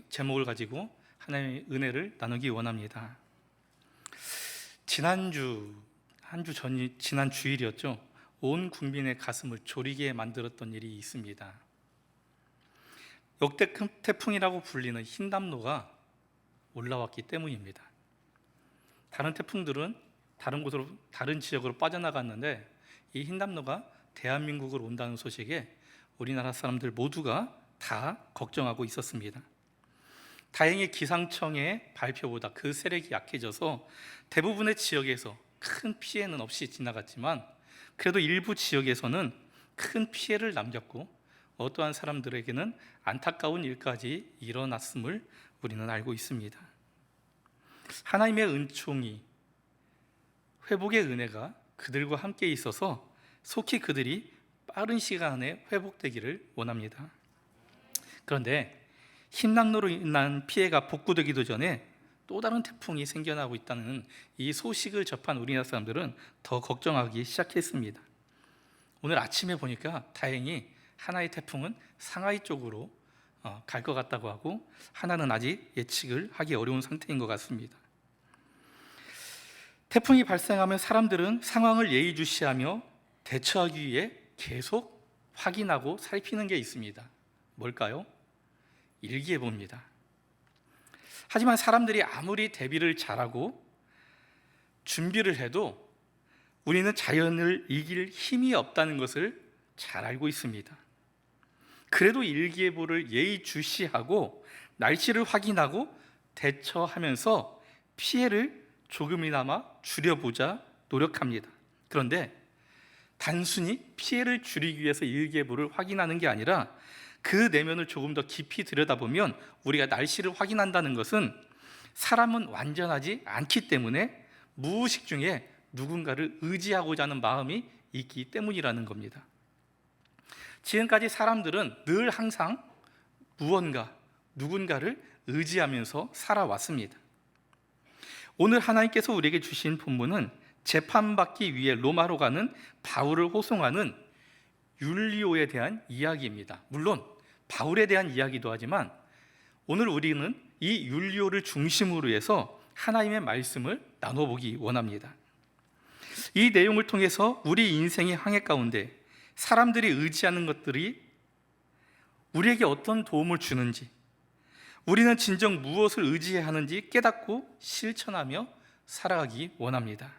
제목을 가지고 하나님의 은혜를 나누기 원합니다. 지난 주일이었죠. 온 국민의 가슴을 졸이게 만들었던 일이 있습니다. 역대급 태풍이라고 불리는 흰담노가 올라왔기 때문입니다. 다른 태풍들은 다른 지역으로 빠져나갔는데 이 흰담노가 대한민국으로 온다는 소식에 우리나라 사람들 모두가 다 걱정하고 있었습니다. 다행히 기상청의 발표보다 그 세력이 약해져서 대부분의 지역에서 큰 피해는 없이 지나갔지만 그래도 일부 지역에서는 큰 피해를 남겼고 어떠한 사람들에게는 안타까운 일까지 일어났음을 우리는 알고 있습니다. 하나님의 은총이, 회복의 은혜가 그들과 함께 있어서 속히 그들이 빠른 시간에 회복되기를 원합니다. 그런데 흰남노로 인한 피해가 복구되기도 전에 또 다른 태풍이 생겨나고 있다는 이 소식을 접한 우리나라 사람들은 더 걱정하기 시작했습니다. 오늘 아침에 보니까 다행히 하나의 태풍은 상하이 쪽으로 갈 것 같다고 하고 하나는 아직 예측을 하기 어려운 상태인 것 같습니다. 태풍이 발생하면 사람들은 상황을 예의주시하며 대처하기 위해 계속 확인하고 살피는 게 있습니다. 뭘까요? 일기예보입니다. 하지만 사람들이 아무리 대비를 잘하고 준비를 해도 우리는 자연을 이길 힘이 없다는 것을 잘 알고 있습니다. 그래도 일기예보를 예의주시하고 날씨를 확인하고 대처하면서 피해를 조금이나마 줄여보자 노력합니다. 그런데 단순히 피해를 줄이기 위해서 일기예보를 확인하는 게 아니라 그 내면을 조금 더 깊이 들여다보면 우리가 날씨를 확인한다는 것은 사람은 완전하지 않기 때문에 무의식 중에 누군가를 의지하고자 하는 마음이 있기 때문이라는 겁니다. 지금까지 사람들은 늘 항상 누군가를 의지하면서 살아왔습니다. 오늘 하나님께서 우리에게 주신 본문은 재판받기 위해 로마로 가는 바울을 호송하는 율리오에 대한 이야기입니다. 물론 바울에 대한 이야기도 하지만 오늘 우리는 이 율리오를 중심으로 해서 하나님의 말씀을 나눠보기 원합니다. 이 내용을 통해서 우리 인생의 항해 가운데 사람들이 의지하는 것들이 우리에게 어떤 도움을 주는지, 우리는 진정 무엇을 의지해야 하는지 깨닫고 실천하며 살아가기 원합니다.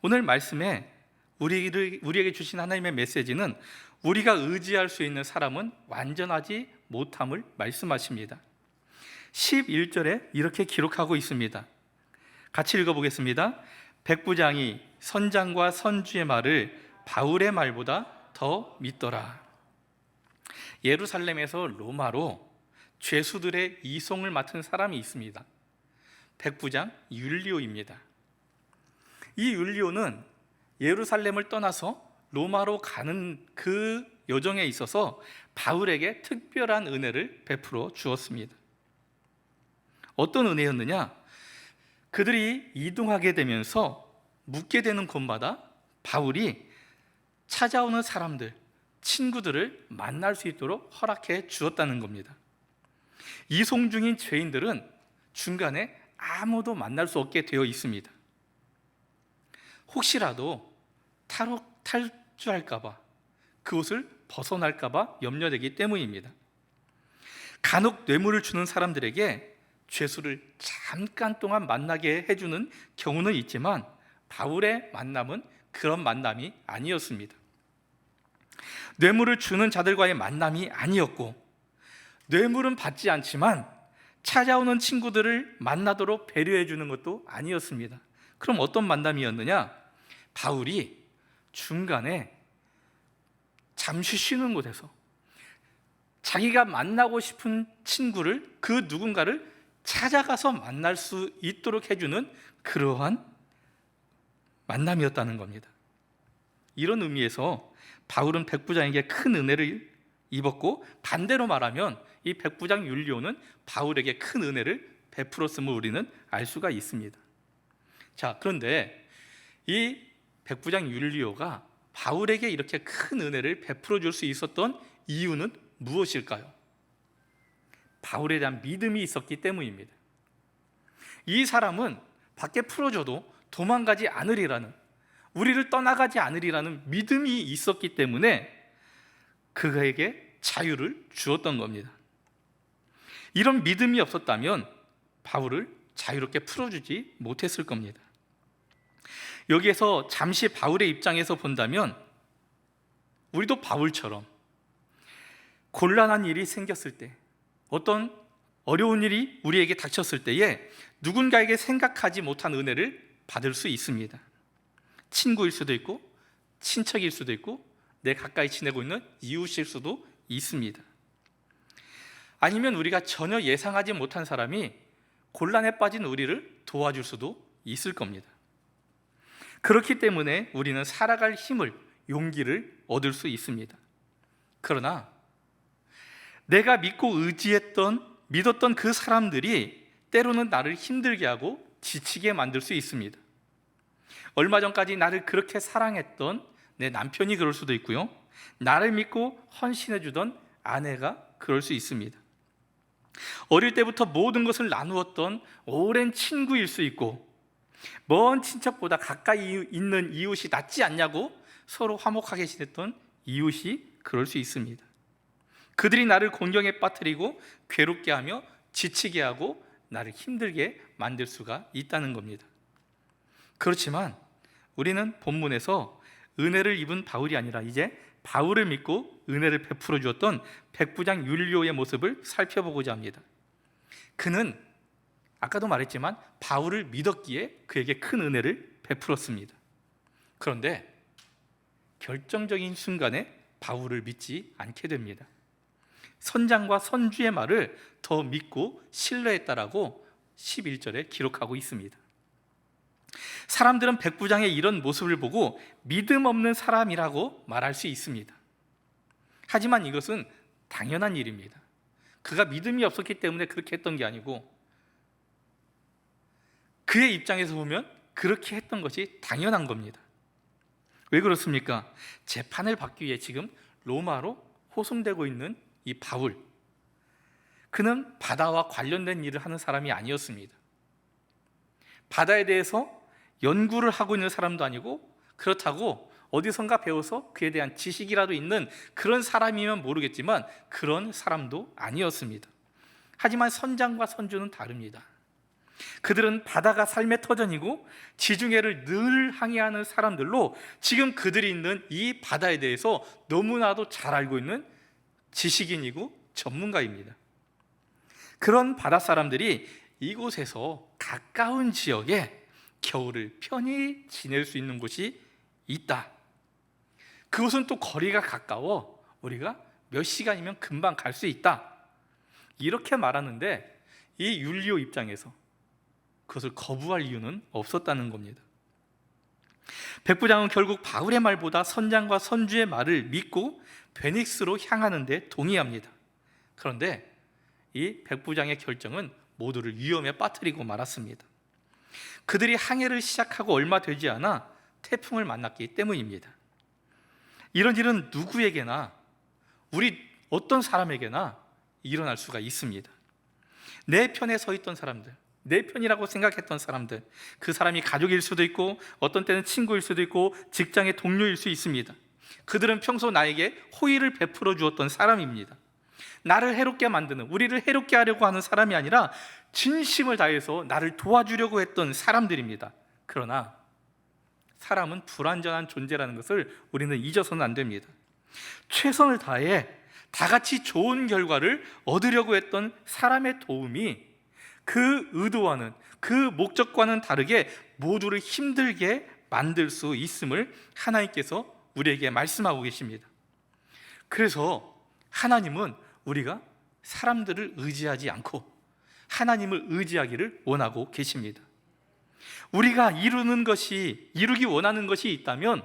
오늘 말씀에 우리에게 주신 하나님의 메시지는 우리가 의지할 수 있는 사람은 완전하지 못함을 말씀하십니다. 11절에 이렇게 기록하고 있습니다. 같이 읽어보겠습니다. 백부장이 선장과 선주의 말을 바울의 말보다 더 믿더라. 예루살렘에서 로마로 죄수들의 이송을 맡은 사람이 있습니다. 백부장 율리오입니다. 이 율리오는 예루살렘을 떠나서 로마로 가는 그 여정에 있어서 바울에게 특별한 은혜를 베풀어 주었습니다. 어떤 은혜였느냐? 그들이 이동하게 되면서 묵게 되는 곳마다 바울이 찾아오는 사람들, 친구들을 만날 수 있도록 허락해 주었다는 겁니다. 이송 중인 죄인들은 중간에 아무도 만날 수 없게 되어 있습니다. 혹시라도 탈주할까봐, 그곳을 벗어날까봐 염려되기 때문입니다. 간혹 뇌물을 주는 사람들에게 죄수를 잠깐 동안 만나게 해주는 경우는 있지만 바울의 만남은 그런 만남이 아니었습니다. 뇌물을 주는 자들과의 만남이 아니었고, 뇌물은 받지 않지만 찾아오는 친구들을 만나도록 배려해 주는 것도 아니었습니다. 그럼 어떤 만남이었느냐? 바울이 중간에 잠시 쉬는 곳에서 자기가 만나고 싶은 친구를, 그 누군가를 찾아가서 만날 수 있도록 해주는 그러한 만남이었다는 겁니다. 이런 의미에서 바울은 백부장에게 큰 은혜를 입었고, 반대로 말하면 이 백부장 율리오는 바울에게 큰 은혜를 베풀었음을 우리는 알 수가 있습니다. 자, 그런데 이 백부장 율리오가 바울에게 이렇게 큰 은혜를 베풀어 줄 수 있었던 이유는 무엇일까요? 바울에 대한 믿음이 있었기 때문입니다. 이 사람은 밖에 풀어줘도 도망가지 않으리라는, 우리를 떠나가지 않으리라는 믿음이 있었기 때문에 그에게 자유를 주었던 겁니다. 이런 믿음이 없었다면 바울을 자유롭게 풀어주지 못했을 겁니다. 여기에서 잠시 바울의 입장에서 본다면 우리도 바울처럼 곤란한 일이 생겼을 때, 어떤 어려운 일이 우리에게 닥쳤을 때에 누군가에게 생각하지 못한 은혜를 받을 수 있습니다. 친구일 수도 있고 친척일 수도 있고 내 가까이 지내고 있는 이웃일 수도 있습니다. 아니면 우리가 전혀 예상하지 못한 사람이 곤란에 빠진 우리를 도와줄 수도 있을 겁니다. 그렇기 때문에 우리는 살아갈 힘을, 용기를 얻을 수 있습니다. 그러나 내가 믿고 믿었던 그 사람들이 때로는 나를 힘들게 하고 지치게 만들 수 있습니다. 얼마 전까지 나를 그렇게 사랑했던 내 남편이 그럴 수도 있고요, 나를 믿고 헌신해 주던 아내가 그럴 수 있습니다. 어릴 때부터 모든 것을 나누었던 오랜 친구일 수 있고, 먼 친척보다 가까이 있는 이웃이 낫지 않냐고 서로 화목하게 지냈던 이웃이 그럴 수 있습니다. 그들이 나를 곤경에 빠뜨리고 괴롭게 하며 지치게 하고 나를 힘들게 만들 수가 있다는 겁니다. 그렇지만 우리는 본문에서 은혜를 입은 바울이 아니라 이제 바울을 믿고 은혜를 베풀어 주었던 백부장 율리오의 모습을 살펴보고자 합니다. 그는 아까도 말했지만 바울을 믿었기에 그에게 큰 은혜를 베풀었습니다. 그런데 결정적인 순간에 바울을 믿지 않게 됩니다. 선장과 선주의 말을 더 믿고 신뢰했다라고 11절에 기록하고 있습니다. 사람들은 백부장의 이런 모습을 보고 믿음 없는 사람이라고 말할 수 있습니다. 하지만 이것은 당연한 일입니다. 그가 믿음이 없었기 때문에 그렇게 했던 게 아니고, 그의 입장에서 보면 그렇게 했던 것이 당연한 겁니다. 왜 그렇습니까? 재판을 받기 위해 지금 로마로 호송되고 있는 이 바울, 그는 바다와 관련된 일을 하는 사람이 아니었습니다. 바다에 대해서 연구를 하고 있는 사람도 아니고, 그렇다고 어디선가 배워서 그에 대한 지식이라도 있는 그런 사람이면 모르겠지만 그런 사람도 아니었습니다. 하지만 선장과 선주는 다릅니다. 그들은 바다가 삶의 터전이고 지중해를 늘 항해하는 사람들로 지금 그들이 있는 이 바다에 대해서 너무나도 잘 알고 있는 지식인이고 전문가입니다. 그런 바다 사람들이 이곳에서 가까운 지역에 겨울을 편히 지낼 수 있는 곳이 있다. 그곳은 또 거리가 가까워 우리가 몇 시간이면 금방 갈 수 있다. 이렇게 말하는데 이 율리오 입장에서 그것을 거부할 이유는 없었다는 겁니다. 백부장은 결국 바울의 말보다 선장과 선주의 말을 믿고 베닉스로 향하는 데 동의합니다. 그런데 이 백부장의 결정은 모두를 위험에 빠뜨리고 말았습니다. 그들이 항해를 시작하고 얼마 되지 않아 태풍을 만났기 때문입니다. 이런 일은 누구에게나, 우리 어떤 사람에게나 일어날 수가 있습니다. 내 편에 서 있던 사람들, 내 편이라고 생각했던 사람들, 그 사람이 가족일 수도 있고 어떤 때는 친구일 수도 있고 직장의 동료일 수 있습니다. 그들은 평소 나에게 호의를 베풀어 주었던 사람입니다. 나를 해롭게 만드는, 우리를 해롭게 하려고 하는 사람이 아니라 진심을 다해서 나를 도와주려고 했던 사람들입니다. 그러나 사람은 불완전한 존재라는 것을 우리는 잊어서는 안 됩니다. 최선을 다해 다 같이 좋은 결과를 얻으려고 했던 사람의 도움이 그 의도와는, 그 목적과는 다르게 모두를 힘들게 만들 수 있음을 하나님께서 우리에게 말씀하고 계십니다. 그래서 하나님은 우리가 사람들을 의지하지 않고 하나님을 의지하기를 원하고 계십니다. 우리가 이루기 원하는 것이 있다면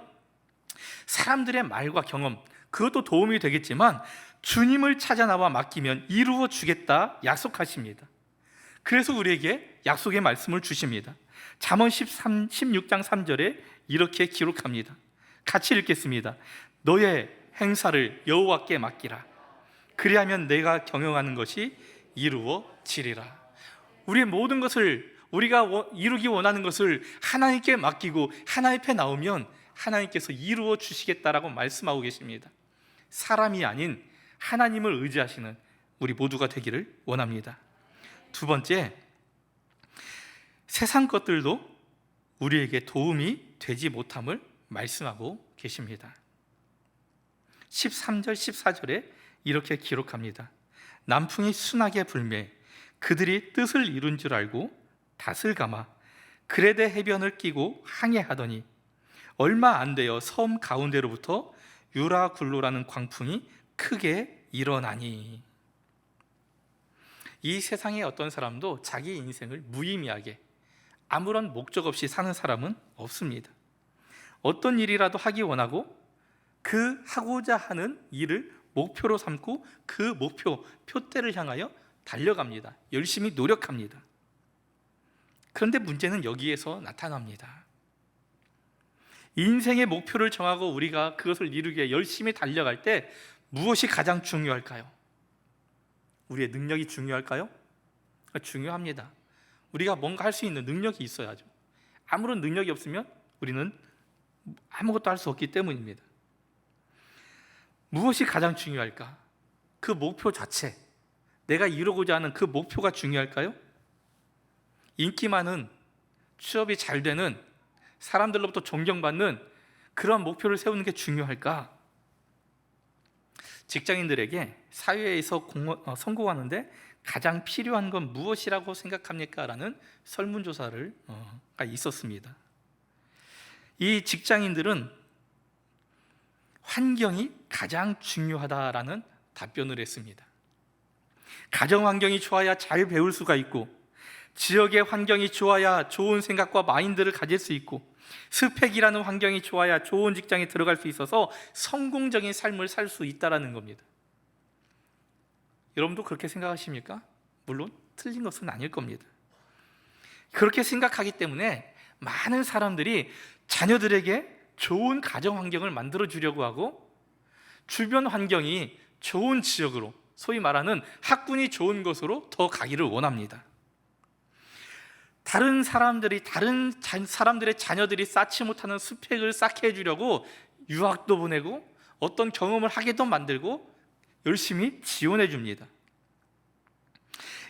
사람들의 말과 경험, 그것도 도움이 되겠지만 주님을 찾아 나와 맡기면 이루어 주겠다 약속하십니다. 그래서 우리에게 약속의 말씀을 주십니다. 잠언 16장 3절에 이렇게 기록합니다. 같이 읽겠습니다. 너의 행사를 여호와께 맡기라. 그리하면 내가 경영하는 것이 이루어지리라. 우리의 모든 것을, 우리가 이루기 원하는 것을 하나님께 맡기고 하나님 앞에 나오면 하나님께서 이루어 주시겠다라고 말씀하고 계십니다. 사람이 아닌 하나님을 의지하시는 우리 모두가 되기를 원합니다. 두 번째, 세상 것들도 우리에게 도움이 되지 못함을 말씀하고 계십니다. 13절 14절에 이렇게 기록합니다. 남풍이 순하게 불매 그들이 뜻을 이룬 줄 알고 닷을 감아 그레데 해변을 끼고 항해하더니 얼마 안 되어 섬 가운데로부터 유라굴로라는 광풍이 크게 일어나니. 이 세상의 어떤 사람도 자기 인생을 무의미하게 아무런 목적 없이 사는 사람은 없습니다. 어떤 일이라도 하기 원하고 그 하고자 하는 일을 목표로 삼고 그 목표, 표대를 향하여 달려갑니다. 열심히 노력합니다. 그런데 문제는 여기에서 나타납니다. 인생의 목표를 정하고 우리가 그것을 이루기 위해 열심히 달려갈 때 무엇이 가장 중요할까요? 우리의 능력이 중요할까요? 중요합니다. 우리가 뭔가 할 수 있는 능력이 있어야죠. 아무런 능력이 없으면 우리는 아무것도 할 수 없기 때문입니다. 무엇이 가장 중요할까? 그 목표 자체, 내가 이루고자 하는 그 목표가 중요할까요? 인기 많은, 취업이 잘 되는, 사람들로부터 존경받는 그런 목표를 세우는 게 중요할까? 직장인들에게 사회에서 성공하는데 가장 필요한 건 무엇이라고 생각합니까? 라는 설문조사가 있었습니다. 이 직장인들은 환경이 가장 중요하다라는 답변을 했습니다. 가정 환경이 좋아야 잘 배울 수가 있고, 지역의 환경이 좋아야 좋은 생각과 마인드를 가질 수 있고, 스펙이라는 환경이 좋아야 좋은 직장에 들어갈 수 있어서 성공적인 삶을 살 수 있다는 겁니다. 여러분도 그렇게 생각하십니까? 물론 틀린 것은 아닐 겁니다. 그렇게 생각하기 때문에 많은 사람들이 자녀들에게 좋은 가정 환경을 만들어 주려고 하고, 주변 환경이 좋은 지역으로, 소위 말하는 학군이 좋은 곳으로 더 가기를 원합니다. 다른 사람들의 자녀들이 쌓지 못하는 스펙을 쌓게 해주려고 유학도 보내고 어떤 경험을 하게도 만들고 열심히 지원해 줍니다.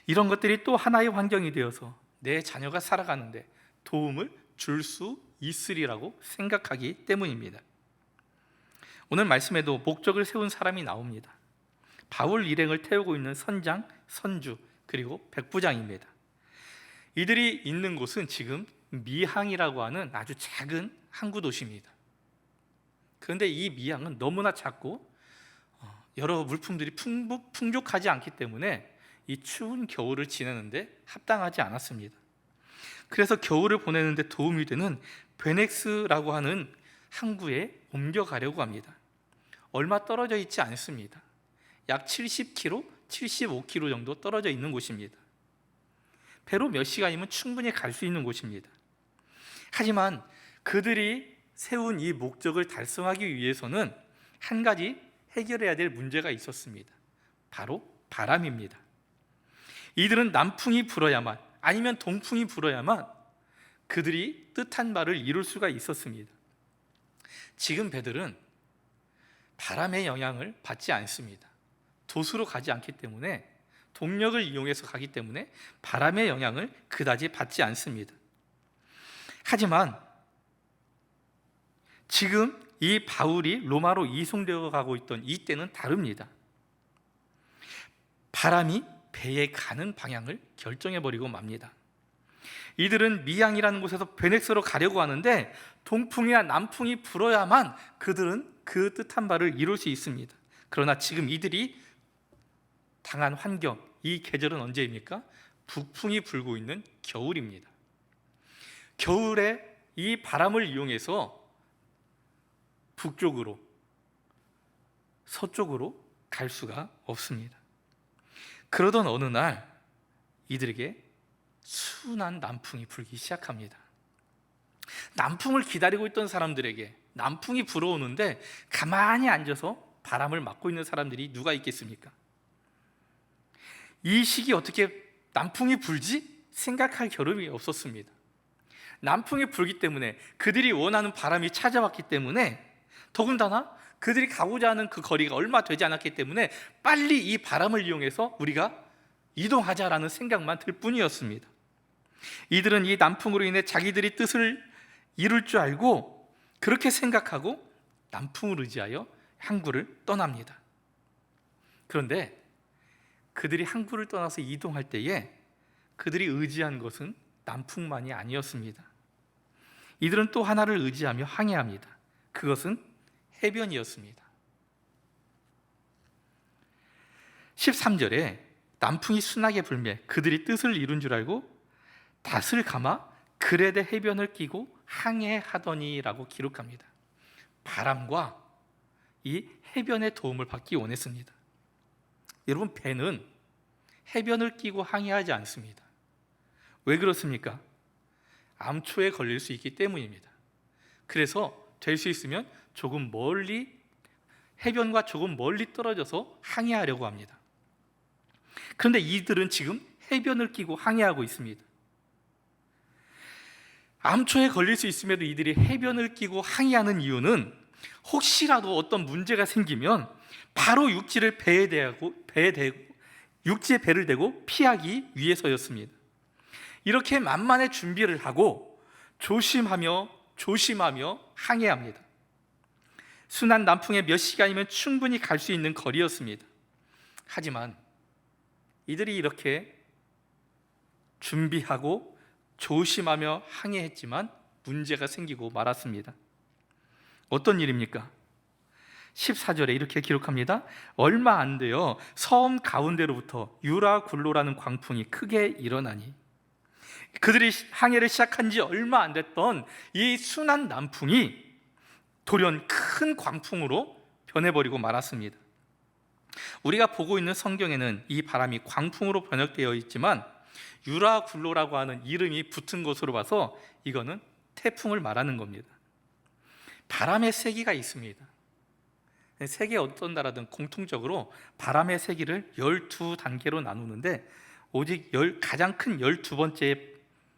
이런 것들이 또 하나의 환경이 되어서 내 자녀가 살아가는데 도움을 줄 수 있으리라고 생각하기 때문입니다. 오늘 말씀에도 목적을 세운 사람이 나옵니다. 바울 일행을 태우고 있는 선장, 선주, 그리고 백부장입니다. 이들이 있는 곳은 지금 미항이라고 하는 아주 작은 항구 도시입니다. 그런데 이 미항은 너무나 작고 여러 물품들이 풍족하지 않기 때문에 이 추운 겨울을 지내는데 합당하지 않았습니다. 그래서 겨울을 보내는데 도움이 되는 베넥스라고 하는 항구에 옮겨가려고 합니다. 얼마 떨어져 있지 않습니다. 약 70km, 75km 정도 떨어져 있는 곳입니다. 배로 몇 시간이면 충분히 갈 수 있는 곳입니다. 하지만 그들이 세운 이 목적을 달성하기 위해서는 한 가지 해결해야 될 문제가 있었습니다. 바로 바람입니다. 이들은 남풍이 불어야만, 아니면 동풍이 불어야만 그들이 뜻한 바를 이룰 수가 있었습니다. 지금 배들은 바람의 영향을 받지 않습니다. 도수로 가지 않기 때문에, 동력을 이용해서 가기 때문에 바람의 영향을 그다지 받지 않습니다. 하지만 지금 이 바울이 로마로 이송되어 가고 있던 이때는 다릅니다. 바람이 배에 가는 방향을 결정해버리고 맙니다. 이들은 미항이라는 곳에서 베넥스로 가려고 하는데 동풍이나 남풍이 불어야만 그들은 그 뜻한 바를 이룰 수 있습니다. 그러나 지금 이들이 당한 환경, 이 계절은 언제입니까? 북풍이 불고 있는 겨울입니다. 겨울에 이 바람을 이용해서 북쪽으로, 서쪽으로 갈 수가 없습니다. 그러던 어느 날 이들에게 순한 남풍이 불기 시작합니다. 남풍을 기다리고 있던 사람들에게 남풍이 불어오는데 가만히 앉아서 바람을 맞고 있는 사람들이 누가 있겠습니까? 이 시기 어떻게 남풍이 불지? 생각할 겨를이 없었습니다. 남풍이 불기 때문에, 그들이 원하는 바람이 찾아왔기 때문에, 더군다나 그들이 가고자 하는 그 거리가 얼마 되지 않았기 때문에 빨리 이 바람을 이용해서 우리가 이동하자라는 생각만 들 뿐이었습니다. 이들은 이 남풍으로 인해 자기들이 뜻을 이룰 줄 알고 그렇게 생각하고 남풍을 의지하여 항구를 떠납니다. 그런데 그들이 항구를 떠나서 이동할 때에 그들이 의지한 것은 남풍만이 아니었습니다. 이들은 또 하나를 의지하며 항해합니다. 그것은 해변이었습니다. 13절에 남풍이 순하게 불매 그들이 뜻을 이룬 줄 알고 닷을 감아 그레데 해변을 끼고 항해하더니라고 기록합니다. 바람과 이 해변의 도움을 받기 원했습니다. 여러분, 배는 해변을 끼고 항해하지 않습니다. 왜 그렇습니까? 암초에 걸릴 수 있기 때문입니다. 그래서 될 수 있으면 조금 멀리, 해변과 조금 멀리 떨어져서 항해하려고 합니다. 그런데 이들은 지금 해변을 끼고 항해하고 있습니다. 암초에 걸릴 수 있음에도 이들이 해변을 끼고 항해하는 이유는 혹시라도 어떤 문제가 생기면 바로 육지에 배를 대고 피하기 위해서였습니다. 이렇게 만만의 준비를 하고 조심하며 항해합니다. 순한 남풍에 몇 시간이면 충분히 갈 수 있는 거리였습니다. 하지만 이들이 이렇게 준비하고 조심하며 항해했지만 문제가 생기고 말았습니다. 어떤 일입니까? 14절에 이렇게 기록합니다. 얼마 안 되어 섬 가운데로부터 유라굴로라는 광풍이 크게 일어나니, 그들이 항해를 시작한 지 얼마 안 됐던 이 순한 남풍이 돌연 큰 광풍으로 변해버리고 말았습니다. 우리가 보고 있는 성경에는 이 바람이 광풍으로 번역되어 있지만 유라굴로라고 하는 이름이 붙은 것으로 봐서 이거는 태풍을 말하는 겁니다. 바람의 세기가 있습니다. 세계 어떤 나라든 공통적으로 바람의 세기를 12단계로 나누는데 오직 가장 큰 12번째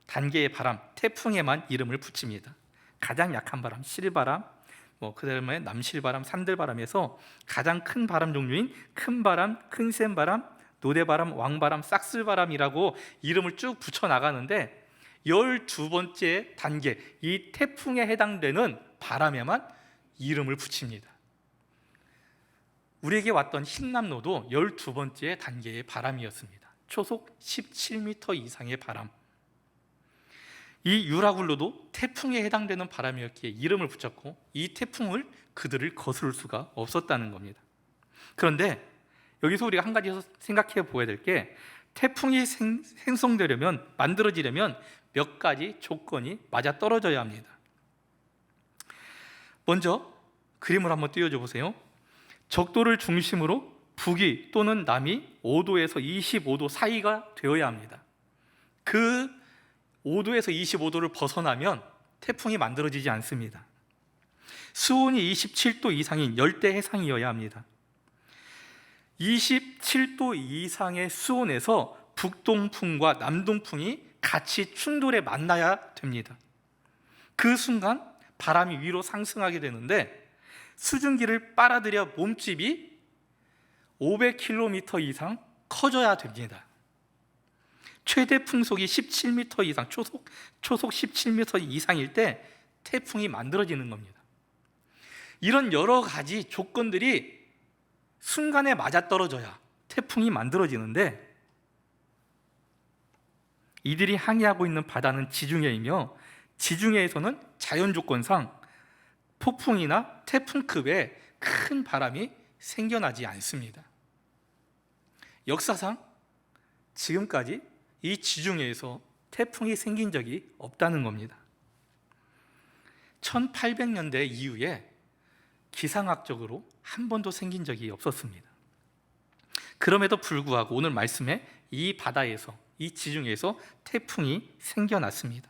단계의 바람, 태풍에만 이름을 붙입니다. 가장 약한 바람, 실바람, 그다음에 남실바람, 산들바람에서 가장 큰 바람 종류인 큰 바람, 큰 센 바람, 노대바람, 왕바람, 싹쓸바람이라고 이름을 쭉 붙여 나가는데 12번째 단계, 이 태풍에 해당되는 바람에만 이름을 붙입니다. 우리에게 왔던 흰남노도 12번째 단계의 바람이었습니다. 초속 17m 이상의 바람. 이 유라굴로도 태풍에 해당되는 바람이었기에 이름을 붙였고 이 태풍을 그들을 거스를 수가 없었다는 겁니다. 그런데 여기서 우리가 한 가지 생각해 보아야 될 게, 태풍이 생성되려면, 만들어지려면 몇 가지 조건이 맞아 떨어져야 합니다. 먼저 그림을 한번 띄워줘 보세요. 적도를 중심으로 북위 또는 남이 5도에서 25도 사이가 되어야 합니다. 그 5도에서 25도를 벗어나면 태풍이 만들어지지 않습니다. 수온이 27도 이상인 열대 해상이어야 합니다. 27도 이상의 수온에서 북동풍과 남동풍이 같이 충돌해 만나야 됩니다. 그 순간 바람이 위로 상승하게 되는데 수증기를 빨아들여 몸집이 500km 이상 커져야 됩니다. 최대 풍속이 17m 이상, 초속 17m 이상일 때 태풍이 만들어지는 겁니다. 이런 여러 가지 조건들이 순간에 맞아떨어져야 태풍이 만들어지는데, 이들이 항해하고 있는 바다는 지중해이며 지중해에서는 자연조건상 폭풍이나 태풍급의 큰 바람이 생겨나지 않습니다. 역사상 지금까지 이 지중해에서 태풍이 생긴 적이 없다는 겁니다. 1800년대 이후에 기상학적으로 한 번도 생긴 적이 없었습니다. 그럼에도 불구하고 오늘 말씀에 이 바다에서, 이 지중해에서 태풍이 생겨났습니다.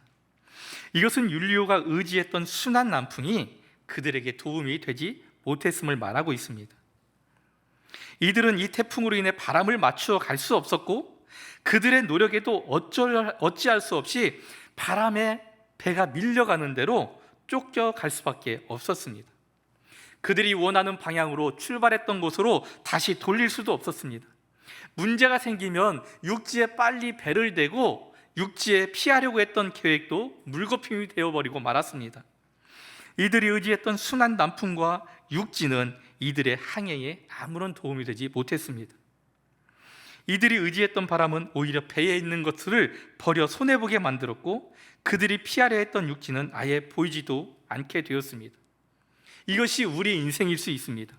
이것은 율리오가 의지했던 순한 남풍이 그들에게 도움이 되지 못했음을 말하고 있습니다. 이들은 이 태풍으로 인해 바람을 맞추어 갈 수 없었고 그들의 노력에도 어찌할 수 없이 바람에 배가 밀려가는 대로 쫓겨갈 수밖에 없었습니다. 그들이 원하는 방향으로 출발했던 곳으로 다시 돌릴 수도 없었습니다. 문제가 생기면 육지에 빨리 배를 대고 육지에 피하려고 했던 계획도 물거품이 되어버리고 말았습니다. 이들이 의지했던 순한 남풍과 육지는 이들의 항해에 아무런 도움이 되지 못했습니다. 이들이 의지했던 바람은 오히려 배에 있는 것들을 버려 손해보게 만들었고 그들이 피하려 했던 육지는 아예 보이지도 않게 되었습니다. 이것이 우리의 인생일 수 있습니다.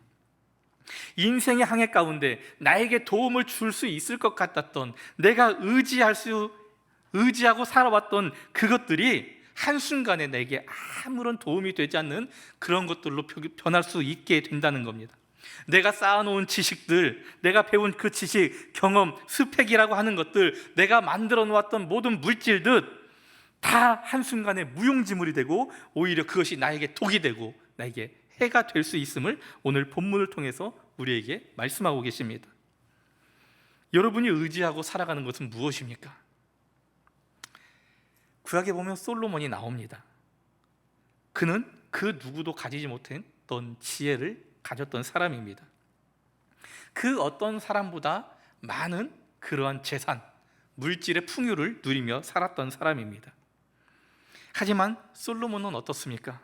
인생의 항해 가운데 나에게 도움을 줄 수 있을 것 같았던, 내가 의지하고 살아왔던 그것들이 한순간에 내게 아무런 도움이 되지 않는 그런 것들로 변할 수 있게 된다는 겁니다. 내가 쌓아놓은 지식들, 내가 배운 그 지식, 경험, 스펙이라고 하는 것들, 내가 만들어 놓았던 모든 물질들 다 한순간에 무용지물이 되고 오히려 그것이 나에게 독이 되고 나에게 해가 될 수 있음을 오늘 본문을 통해서 우리에게 말씀하고 계십니다. 여러분이 의지하고 살아가는 것은 무엇입니까? 구약에 보면 솔로몬이 나옵니다. 그는 그 누구도 가지지 못했던 지혜를 가졌던 사람입니다. 그 어떤 사람보다 많은 그러한 재산, 물질의 풍요를 누리며 살았던 사람입니다. 하지만 솔로몬은 어떻습니까?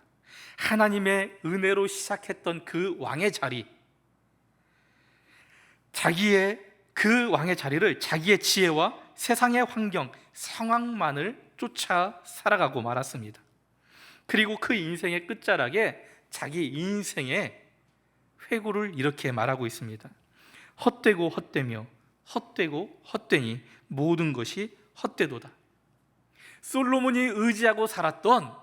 하나님의 은혜로 시작했던 그 왕의 자리, 그 왕의 자리를 자기의 지혜와 세상의 환경, 상황만을 쫓아 살아가고 말았습니다. 그리고 그 인생의 끝자락에 자기 인생의 회고를 이렇게 말하고 있습니다. 헛되고 헛되며 헛되고 헛되니 모든 것이 헛되도다. 솔로몬이 의지하고 살았던,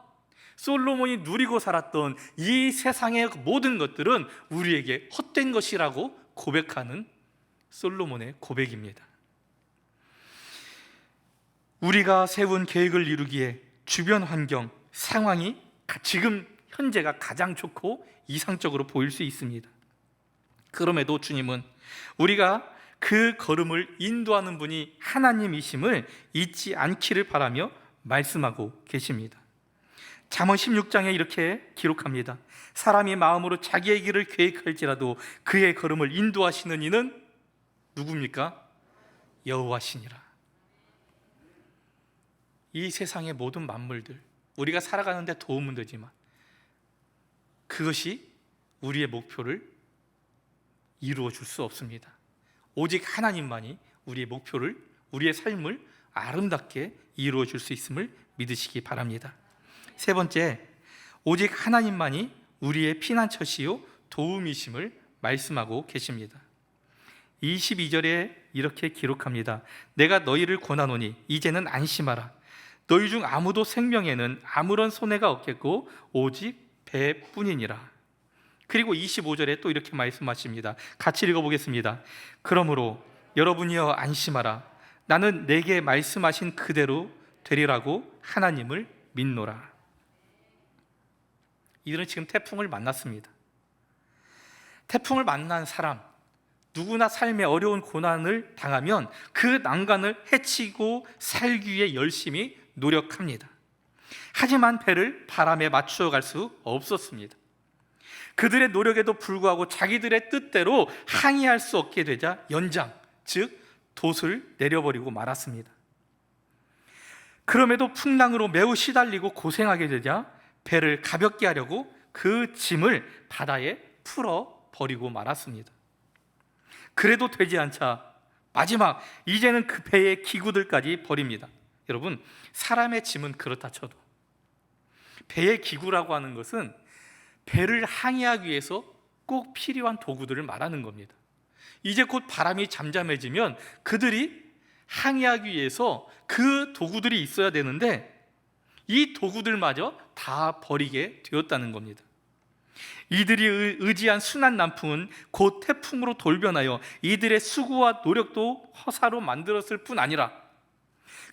솔로몬이 누리고 살았던 이 세상의 모든 것들은 우리에게 헛된 것이라고 고백하는 솔로몬의 고백입니다. 우리가 세운 계획을 이루기에 주변 환경, 상황이 지금 현재가 가장 좋고 이상적으로 보일 수 있습니다. 그럼에도 주님은 우리가 그 걸음을 인도하는 분이 하나님이심을 잊지 않기를 바라며 말씀하고 계십니다. 잠언 16장에 이렇게 기록합니다. 사람이 마음으로 자기의 길을 계획할지라도 그의 걸음을 인도하시는 이는 누굽니까? 여호와시니라. 이 세상의 모든 만물들, 우리가 살아가는 데 도움은 되지만 그것이 우리의 목표를 이루어 줄 수 없습니다. 오직 하나님만이 우리의 목표를, 우리의 삶을 아름답게 이루어 줄 수 있음을 믿으시기 바랍니다. 세 번째, 오직 하나님만이 우리의 피난처시요 도움이심을 말씀하고 계십니다. 22절에 이렇게 기록합니다. 내가 너희를 권하노니 이제는 안심하라. 너희 중 아무도 생명에는 아무런 손해가 없겠고 오직 배뿐이니라. 그리고 25절에 또 이렇게 말씀하십니다. 같이 읽어보겠습니다. 그러므로 여러분이여 안심하라. 나는 내게 말씀하신 그대로 되리라고 하나님을 믿노라. 이들은 지금 태풍을 만났습니다. 태풍을 만난 사람, 누구나 삶에 어려운 고난을 당하면 그 난관을 헤치고 살기 위해 열심히 노력합니다. 하지만 배를 바람에 맞추어 갈 수 없었습니다. 그들의 노력에도 불구하고 자기들의 뜻대로 항해할 수 없게 되자 연장, 즉 돛을 내려버리고 말았습니다. 그럼에도 풍랑으로 매우 시달리고 고생하게 되자 배를 가볍게 하려고 그 짐을 바다에 풀어버리고 말았습니다. 그래도 되지 않자 마지막, 이제는 그 배의 기구들까지 버립니다. 여러분, 사람의 짐은 그렇다 쳐도 배의 기구라고 하는 것은 배를 항해하기 위해서 꼭 필요한 도구들을 말하는 겁니다. 이제 곧 바람이 잠잠해지면 그들이 항해하기 위해서 그 도구들이 있어야 되는데 이 도구들마저 다 버리게 되었다는 겁니다. 이들이 의지한 순한 남풍은 곧 태풍으로 돌변하여 이들의 수고와 노력도 허사로 만들었을 뿐 아니라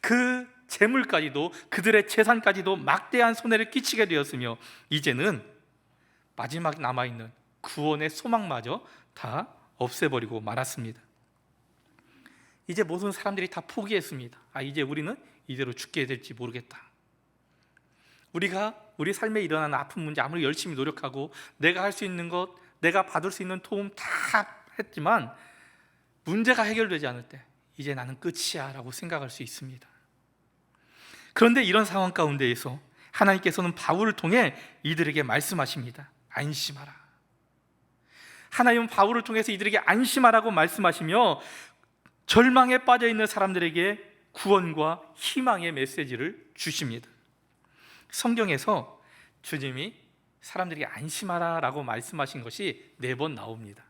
그 재물까지도, 그들의 재산까지도 막대한 손해를 끼치게 되었으며 이제는 마지막 남아있는 구원의 소망마저 다 없애버리고 말았습니다. 이제 모든 사람들이 다 포기했습니다. 이제 우리는 이대로 죽게 될지 모르겠다. 우리가 우리 삶에 일어나는 아픈 문제 아무리 열심히 노력하고 내가 할 수 있는 것, 내가 받을 수 있는 도움 다 했지만 문제가 해결되지 않을 때 이제 나는 끝이야 라고 생각할 수 있습니다. 그런데 이런 상황 가운데에서 하나님께서는 바울을 통해 이들에게 말씀하십니다. 안심하라. 하나님은 바울을 통해서 이들에게 안심하라고 말씀하시며 절망에 빠져 있는 사람들에게 구원과 희망의 메시지를 주십니다. 성경에서 주님이 사람들에게 안심하라 라고 말씀하신 것이 4번 나옵니다.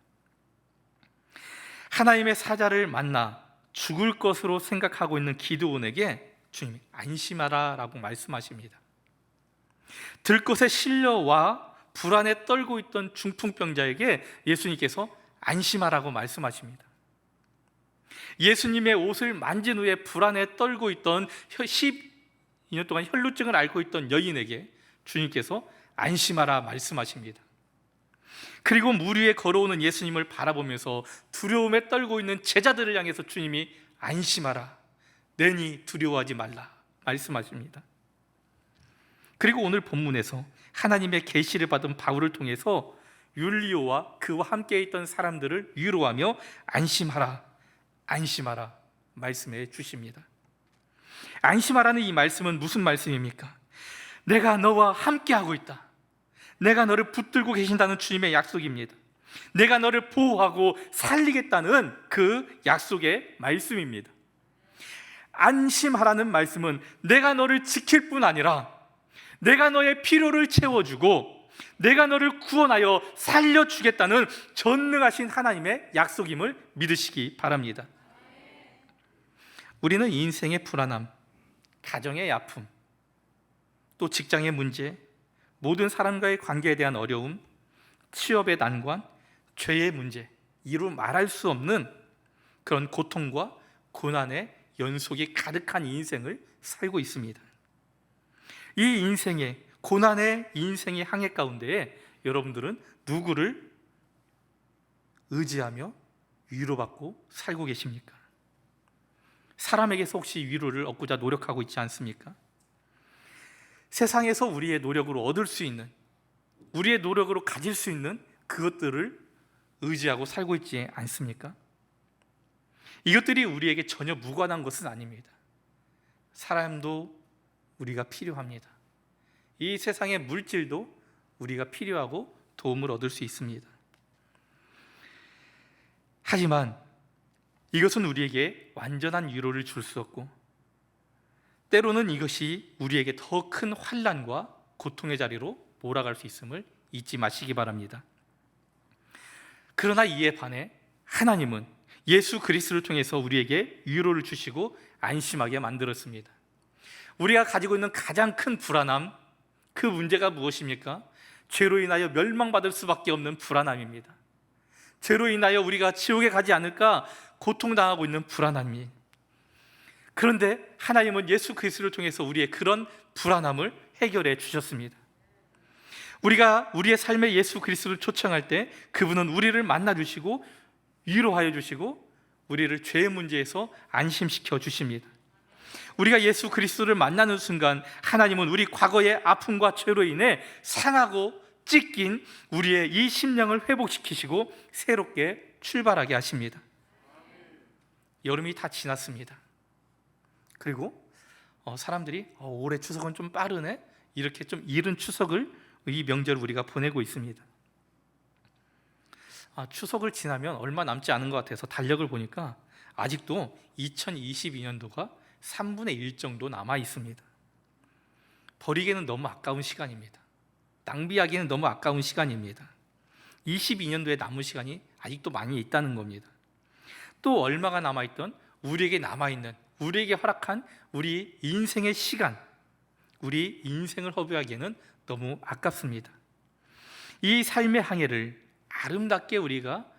하나님의 사자를 만나 죽을 것으로 생각하고 있는 기드온에게 주님이 안심하라 라고 말씀하십니다. 들것에 실려와 불안에 떨고 있던 중풍병자에게 예수님께서 안심하라고 말씀하십니다. 예수님의 옷을 만진 후에 불안에 떨고 있던 12년 동안 혈루증을 앓고 있던 여인에게 주님께서 안심하라 말씀하십니다. 그리고 물 위에 걸어오는 예수님을 바라보면서 두려움에 떨고 있는 제자들을 향해서 주님이 안심하라, 내니 두려워하지 말라 말씀하십니다. 그리고 오늘 본문에서 하나님의 계시를 받은 바울을 통해서 율리오와 그와 함께 있던 사람들을 위로하며 안심하라, 안심하라 말씀해 주십니다. 안심하라는 이 말씀은 무슨 말씀입니까? 내가 너와 함께하고 있다. 내가 너를 붙들고 계신다는 주님의 약속입니다. 내가 너를 보호하고 살리겠다는 그 약속의 말씀입니다. 안심하라는 말씀은 내가 너를 지킬 뿐 아니라 내가 너의 필요를 채워주고 내가 너를 구원하여 살려주겠다는 전능하신 하나님의 약속임을 믿으시기 바랍니다. 우리는 인생의 불안함, 가정의 아픔, 또 직장의 문제, 모든 사람과의 관계에 대한 어려움, 취업의 난관, 죄의 문제, 이루 말할 수 없는 그런 고통과 고난의 연속이 가득한 인생을 살고 있습니다. 이 인생의 고난의 인생의 항해 가운데에 여러분들은 누구를 의지하며 위로받고 살고 계십니까? 사람에게서 혹시 위로를 얻고자 노력하고 있지 않습니까? 세상에서 우리의 노력으로 얻을 수 있는, 우리의 노력으로 가질 수 있는 그것들을 의지하고 살고 있지 않습니까? 이것들이 우리에게 전혀 무관한 것은 아닙니다. 사람도 우리가 필요합니다. 이 세상의 물질도 우리가 필요하고 도움을 얻을 수 있습니다. 하지만 이것은 우리에게 완전한 위로를 줄 수 없고 때로는 이것이 우리에게 더 큰 환난과 고통의 자리로 몰아갈 수 있음을 잊지 마시기 바랍니다. 그러나 이에 반해 하나님은 예수 그리스도를 통해서 우리에게 위로를 주시고 안심하게 만들었습니다. 우리가 가지고 있는 가장 큰 불안함, 그 문제가 무엇입니까? 죄로 인하여 멸망받을 수밖에 없는 불안함입니다. 죄로 인하여 우리가 지옥에 가지 않을까 고통당하고 있는 불안함이. 그런데 하나님은 예수 그리스도를 통해서 우리의 그런 불안함을 해결해 주셨습니다. 우리가 우리의 삶에 예수 그리스도를 초청할 때 그분은 우리를 만나 주시고 위로하여 주시고 우리를 죄의 문제에서 안심시켜 주십니다. 우리가 예수 그리스도를 만나는 순간 하나님은 우리 과거의 아픔과 죄로 인해 상하고 찢긴 우리의 이 심령을 회복시키시고 새롭게 출발하게 하십니다. 여름이 다 지났습니다. 그리고 사람들이 올해 추석은 좀 빠르네, 이렇게 좀 이른 추석을, 이 명절을 우리가 보내고 있습니다. 추석을 지나면 얼마 남지 않은 것 같아서 달력을 보니까 아직도 2022년도가 3분의 1 정도 남아 있습니다. 버리기에는 너무 아까운 시간입니다. 낭비하기에는 너무 아까운 시간입니다. 22년도에 남은 시간이 아직도 많이 있다는 겁니다. 또 얼마가 남아있던 우리에게 남아있는, 우리에게 허락한 우리 인생의 시간, 우리 인생을 허비하기에는 너무 아깝습니다. 이 삶의 항해를 아름답게 우리가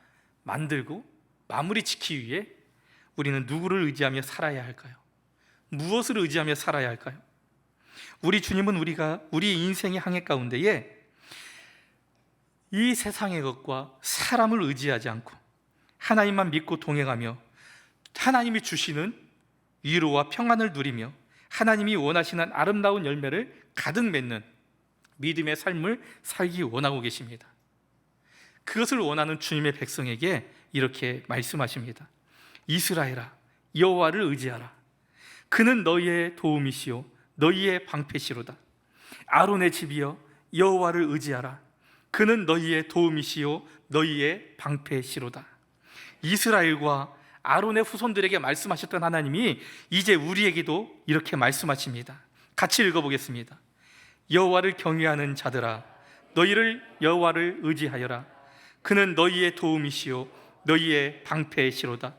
만들고 마무리 지키기 위해 우리는 누구를 의지하며 살아야 할까요? 무엇을 의지하며 살아야 할까요? 우리 주님은 우리 인생의 항해 가운데에 이 세상의 것과 사람을 의지하지 않고 하나님만 믿고 동행하며 하나님이 주시는 위로와 평안을 누리며 하나님이 원하시는 아름다운 열매를 가득 맺는 믿음의 삶을 살기 원하고 계십니다. 그것을 원하는 주님의 백성에게 이렇게 말씀하십니다. 이스라엘아, 여호와를 의지하라. 그는 너희의 도움이시요 너희의 방패시로다. 아론의 집이여, 여호와를 의지하라. 그는 너희의 도움이시요 너희의 방패시로다. 이스라엘과 아론의 후손들에게 말씀하셨던 하나님이 이제 우리에게도 이렇게 말씀하십니다. 같이 읽어보겠습니다. 여호와를 경외하는 자들아, 너희를 여호와를 의지하여라. 그는 너희의 도움이시요 너희의 방패시로다.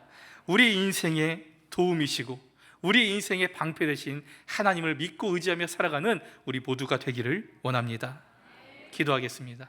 우리 인생의 도움이시고 우리 인생의 방패 되신 하나님을 믿고 의지하며 살아가는 우리 모두가 되기를 원합니다. 기도하겠습니다.